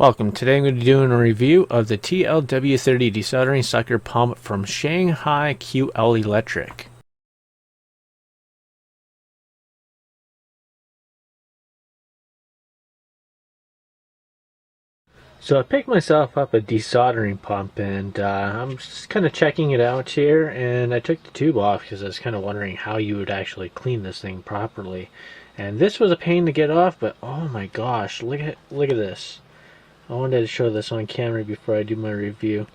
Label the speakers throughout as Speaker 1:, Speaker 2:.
Speaker 1: Welcome. Today I'm going to be doing a review of the TLW30 desoldering sucker pump from Shanghai QL Electric. So I picked myself up a desoldering pump and I'm just kind of checking it out here, and I took the tube off because I was kind of wondering how you would actually clean this thing properly. And this was a pain to get off, but oh my gosh, look at this. I wanted to show this on camera before I do my review.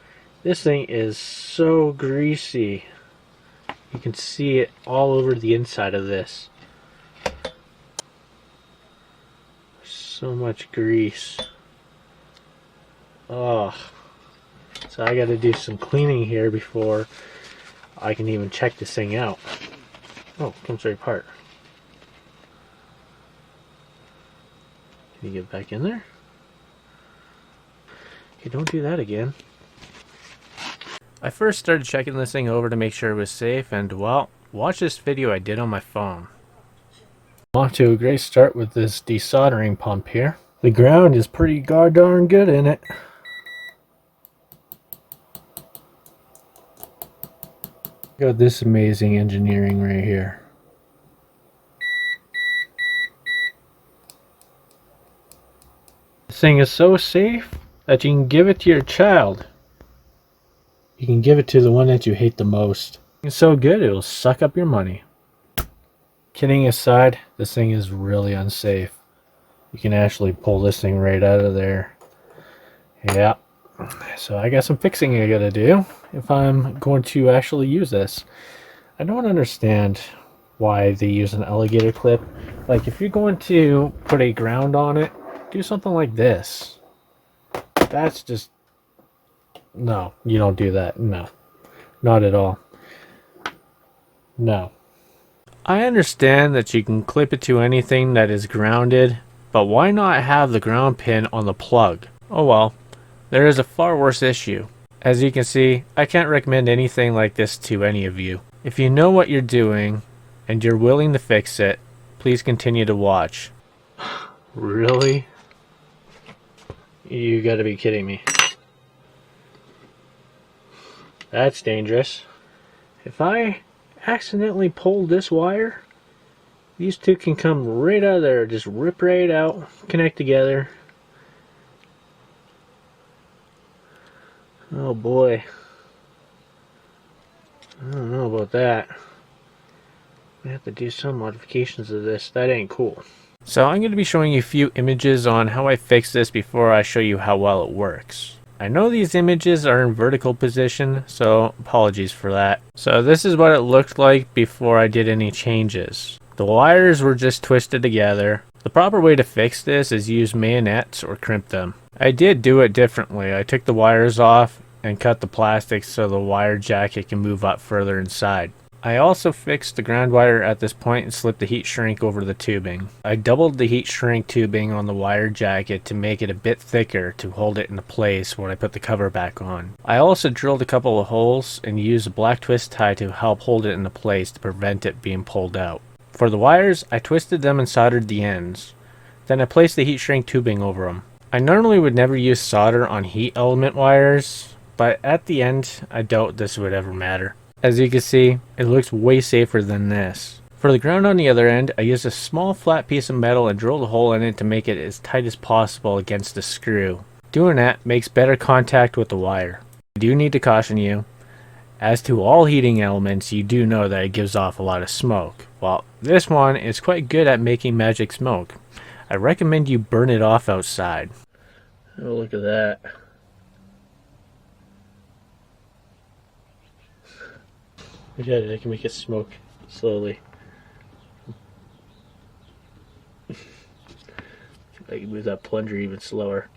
Speaker 1: This thing is so greasy. You can see it all over the inside of this. So much grease. Oh. So I gotta do some cleaning here before I can even check this thing out. Oh, it comes right apart. Can you get back in there? Okay, don't do that again. I first started checking this thing over to make sure it was safe, and well, watch this video I did on my phone. I'm off to a great start with this desoldering pump here. The ground is pretty darn good in it. Got this amazing engineering right here. This thing is so safe that you can give it to your child. You can give it to the one that you hate the most. It's so good it'll suck up your money. Kidding aside, this thing is really unsafe. You can actually pull this thing right out of there. Yeah. So I got some fixing I gotta do if I'm going to actually use this. I don't understand why they use an alligator clip. Like, if you're going to put a ground on it, do something like this. That's just... no, you don't do that. No. Not at all. No. I understand that you can clip it to anything that is grounded, but why not have the ground pin on the plug? Oh well. There is a far worse issue. As you can see, I can't recommend anything like this to any of you. If you know what you're doing and you're willing to fix it, please continue to watch. Really? You gotta be kidding me. That's dangerous. If I accidentally pull this wire, these two can come right out of there, just rip right out, connect together. Oh boy. I don't know about that. I have to do some modifications of this. That ain't cool. So I'm going to be showing you a few images on how I fix this before I show you how well it works. I know these images are in vertical position, so apologies for that. So this is what it looked like before I did any changes. The wires were just twisted together. The proper way to fix this is use mayonnaise or crimp them. I did do it differently. I took the wires off and cut the plastic so the wire jacket can move up further inside. I also fixed the ground wire at this point and slipped the heat shrink over the tubing. I doubled the heat shrink tubing on the wire jacket to make it a bit thicker to hold it into place when I put the cover back on. I also drilled a couple of holes and used a black twist tie to help hold it into place to prevent it being pulled out. For the wires, I twisted them and soldered the ends. Then I placed the heat shrink tubing over them. I normally would never use solder on heat element wires, but at the end, I doubt this would ever matter. As you can see, it looks way safer than this. For the ground on the other end, I used a small flat piece of metal and drilled a hole in it to make it as tight as possible against the screw. Doing that makes better contact with the wire. I do need to caution you, as to all heating elements, you do know that it gives off a lot of smoke. Well, this one is quite good at making magic smoke. I recommend you burn it off outside. Oh, look at that. Yeah, I can make it smoke slowly. I can move that plunger even slower.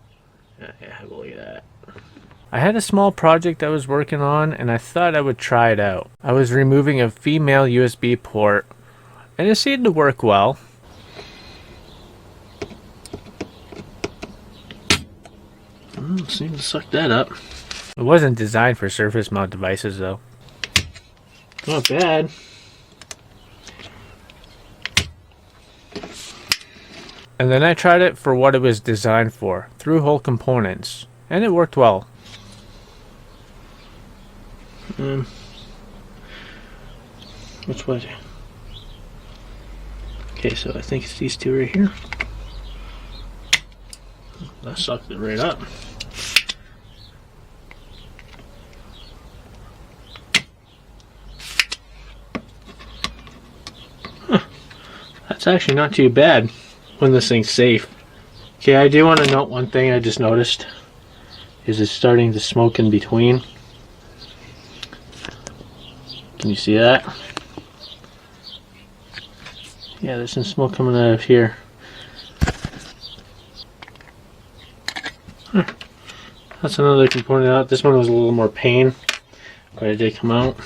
Speaker 1: Yeah, look at that. I had a small project I was working on and I thought I would try it out. I was removing a female USB port and it seemed to work well. Seemed to suck that up. It wasn't designed for surface mount devices though. Not bad. And then I tried it for what it was designed for, through whole components, and it worked well.
Speaker 2: Which was it? Okay, so I think it's these two right here. That sucked it right up. Huh. That's actually not too bad when this thing's safe. Okay, I do want to note one thing I just noticed. Is it's starting to smoke in between. Can you see that? Yeah, there's some smoke coming out of here. Huh. That's another component out. This one was a little more pain, but it did come out.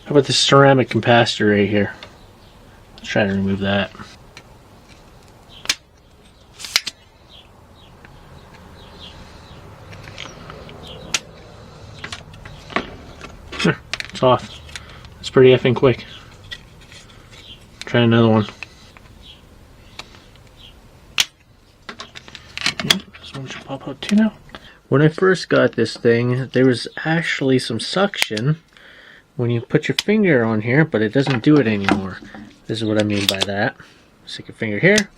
Speaker 2: How about this ceramic capacitor right here? Let's try to remove that. It's off. It's pretty effing quick. Try another one. Yep, this one should pop out too now. When I first got this thing, there was actually some suction when you put your finger on here, but it doesn't do it anymore. This is what I mean by that. Stick your finger here,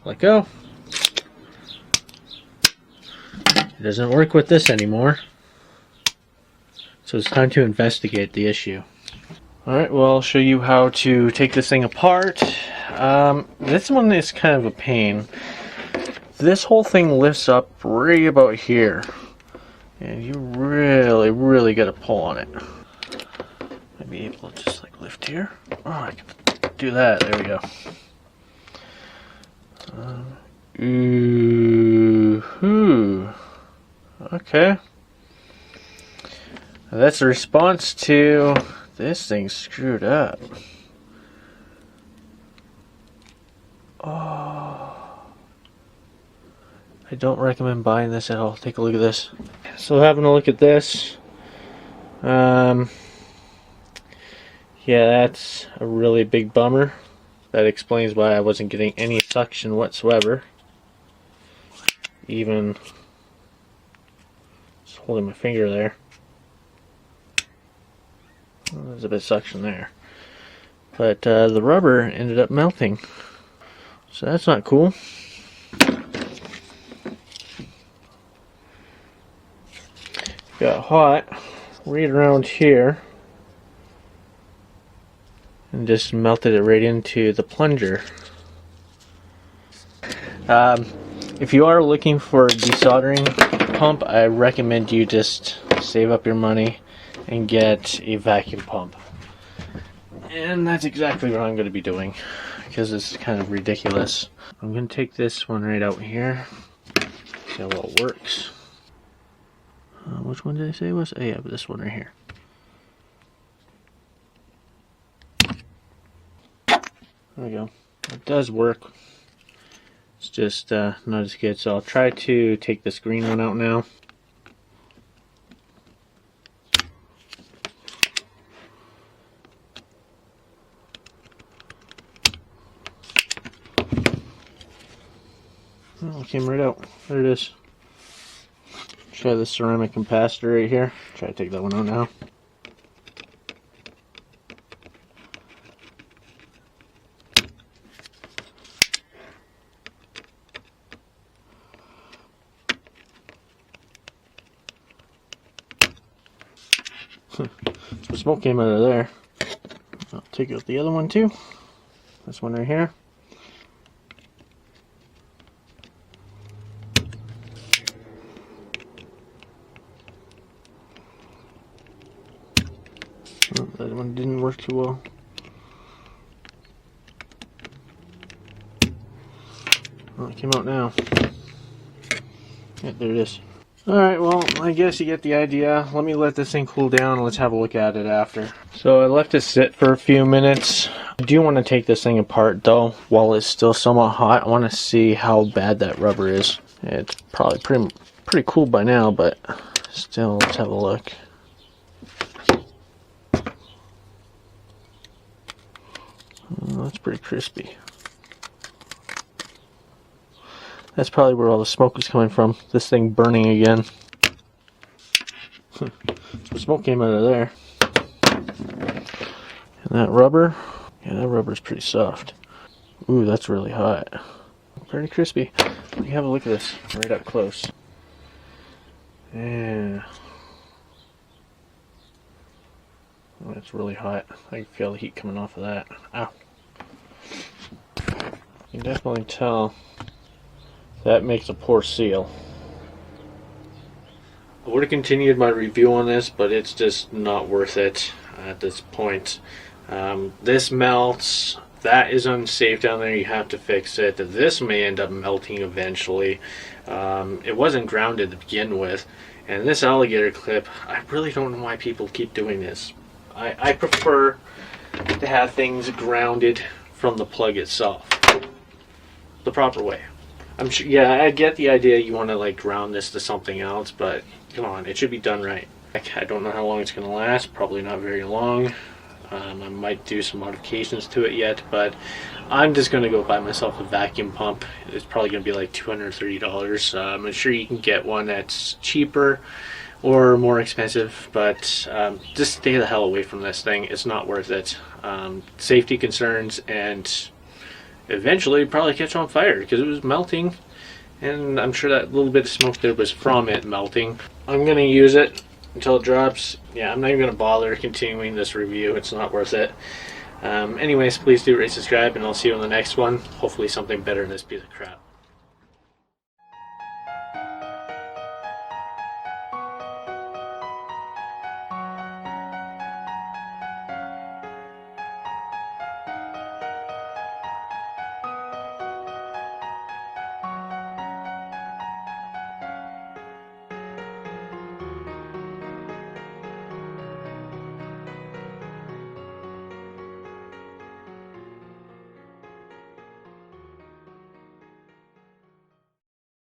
Speaker 2: let go. It doesn't work with this anymore. So it's time to investigate the issue. Alright, well, I'll show you how to take this thing apart. This one is kind of a pain. This whole thing lifts up right about here. And you really gotta pull on it. I'd be able to just like lift here. Oh, I can do that. There we go. Ooh. Okay. That's a response to this thing's screwed up. Oh. I don't recommend buying this at all. Take a look at this. So having a look at this. Yeah, that's a really big bummer. That explains why I wasn't getting any suction whatsoever. Even just holding my finger there. Well, there's a bit of suction there. But the rubber ended up melting. So that's not cool. Got hot right around here. And just melted it right into the plunger. If you are looking for a desoldering pump, I recommend you just save up your money and get a vacuum pump. And that's exactly what I'm going to be doing, because it's kind of ridiculous. I'm going to take this one right out here, see how well it works. Which one did I say it was? Oh yeah, but this one right here. There we go. It does work. It's just not as good. So I'll try to take this green one out now. Oh, it came right out. There it is. Try the ceramic capacitor right here. Try to take that one out now. Some smoke came out of there. I'll take out the other one too. This one right here. Oh, that one didn't work too well. Oh, it came out now. Yeah, there it is. Alright, well, I guess you get the idea. Let me let this thing cool down and let's have a look at it after. So I left it sit for a few minutes. I do want to take this thing apart though, while it's still somewhat hot. I want to see how bad that rubber is. It's probably pretty cool by now, but still, let's have a look. Oh, that's pretty crispy. That's probably where all the smoke is coming from. This thing burning again. Some smoke came out of there. And that rubber, yeah, that rubber's pretty soft. Ooh, that's really hot. Pretty crispy. Let me have a look at this right up close. Yeah. Oh, it's really hot. I can feel the heat coming off of that. Ow. You can definitely tell that makes a poor seal. I would have continued my review on this, but it's just not worth it at this point. This melts. That is unsafe down there. You have to fix it. This may end up melting eventually. It wasn't grounded to begin with. And this alligator clip, I really don't know why people keep doing this. I prefer to have things grounded from the plug itself. The proper way. I'm sure, yeah, I get the idea you want to like ground this to something else, but come on, it should be done right. I don't know how long it's going to last, probably not very long. I might do some modifications to it yet, but I'm just going to go buy myself a vacuum pump. It's probably going to be like $230. I'm sure you can get one that's cheaper or more expensive, but just stay the hell away from this thing. It's not worth it. Safety concerns, and eventually probably catch on fire because it was melting, and I'm sure that little bit of smoke there was from it melting. I'm going to use it until it drops. Yeah, I'm not even going to bother continuing this review. It's not worth it. Anyways, please do rate, subscribe, and I'll see you on the next one. Hopefully something better than this piece of crap.